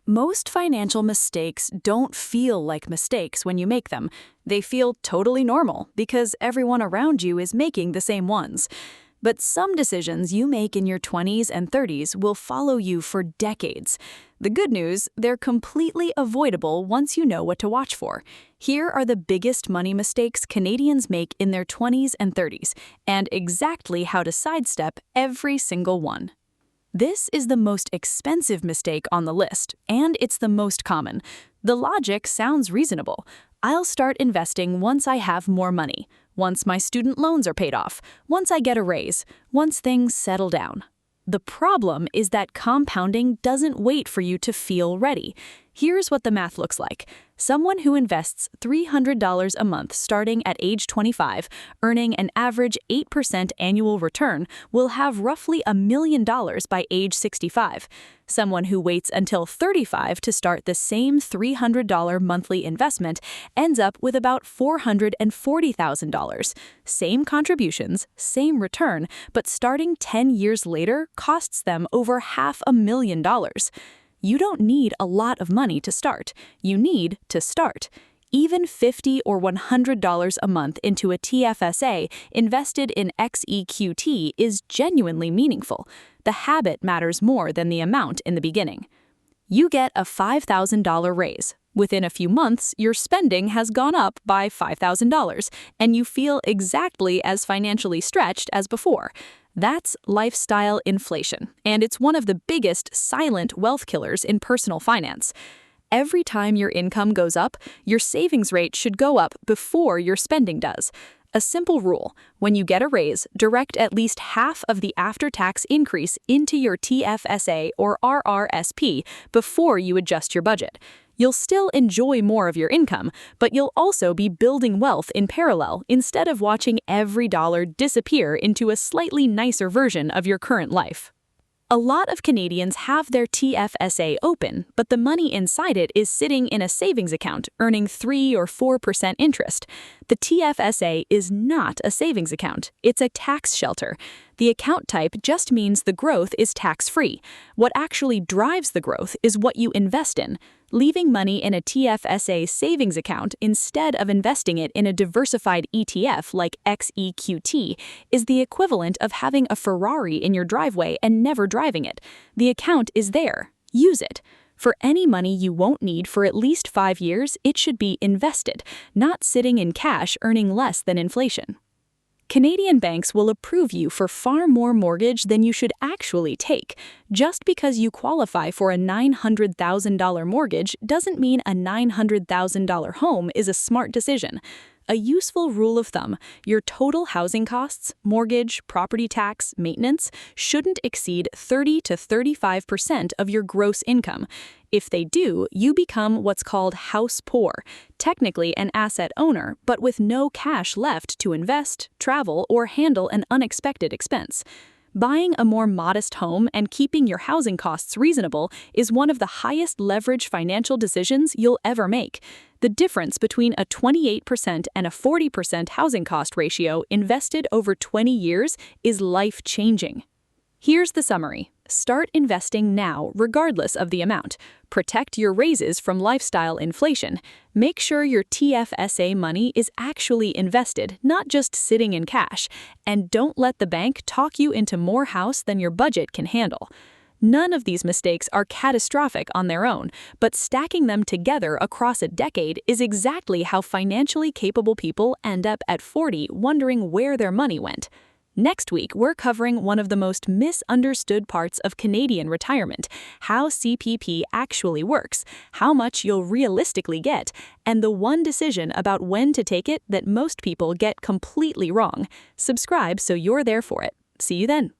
Most financial mistakes don't feel like mistakes when you make them. They feel totally normal because everyone around you is making the same ones. But some decisions you make in your 20s and 30s will follow you for decades. The good news, they're completely avoidable once you know what to watch for. Here are the biggest money mistakes Canadians make in their 20s and 30s, and exactly how to sidestep every single one. This is the most expensive mistake on the list, and it's the most common. The logic sounds reasonable. I'll start investing once I have more money, once my student loans are paid off, once I get a raise, once things settle down. The problem is that compounding doesn't wait for you to feel ready. Here's what the math looks like. Someone who invests $300 a month starting at age 25, earning an average 8% annual return, will have roughly $1 million by age 65. Someone who waits until 35 to start the same $300 monthly investment ends up with about $440,000. Same contributions, same return, but starting 10 years later costs them over $500,000. You don't need a lot of money to start. You need to start. Even $50 or $100 a month into a TFSA invested in XEQT is genuinely meaningful. The habit matters more than the amount in the beginning. You get a $5,000 raise. Within a few months, your spending has gone up by $5,000, and you feel exactly as financially stretched as before. That's lifestyle inflation, and it's one of the biggest silent wealth killers in personal finance. Every time your income goes up, your savings rate should go up before your spending does. A simple rule: when you get a raise, direct at least half of the after-tax increase into your TFSA or RRSP before you adjust your budget. You'll still enjoy more of your income, but you'll also be building wealth in parallel instead of watching every dollar disappear into a slightly nicer version of your current life. A lot of Canadians have their TFSA open, but the money inside it is sitting in a savings account, earning 3 or 4% interest. The TFSA is not a savings account. It's a tax shelter. The account type just means the growth is tax-free. What actually drives the growth is what you invest in. Leaving money in a TFSA savings account instead of investing it in a diversified ETF like XEQT is the equivalent of having a Ferrari in your driveway and never driving it. The account is there. Use it. For any money you won't need for at least 5 years, it should be invested, not sitting in cash earning less than inflation. Canadian banks will approve you for far more mortgage than you should actually take. Just because you qualify for a $900,000 mortgage doesn't mean a $900,000 home is a smart decision. A useful rule of thumb: your total housing costs, mortgage, property tax, maintenance, shouldn't exceed 30 to 35% of your gross income. If they do, you become what's called house poor, technically an asset owner, but with no cash left to invest, travel, or handle an unexpected expense. Buying a more modest home and keeping your housing costs reasonable is one of the highest leverage financial decisions you'll ever make. The difference between a 28% and a 40% housing cost ratio invested over 20 years is life-changing. Here's the summary. Start investing now, regardless of the amount. Protect your raises from lifestyle inflation. Make sure your TFSA money is actually invested, not just sitting in cash. And don't let the bank talk you into more house than your budget can handle. None of these mistakes are catastrophic on their own, but stacking them together across a decade is exactly how financially capable people end up at 40 wondering where their money went. Next week, we're covering one of the most misunderstood parts of Canadian retirement: how CPP actually works, how much you'll realistically get, and the one decision about when to take it that most people get completely wrong. Subscribe so you're there for it. See you then.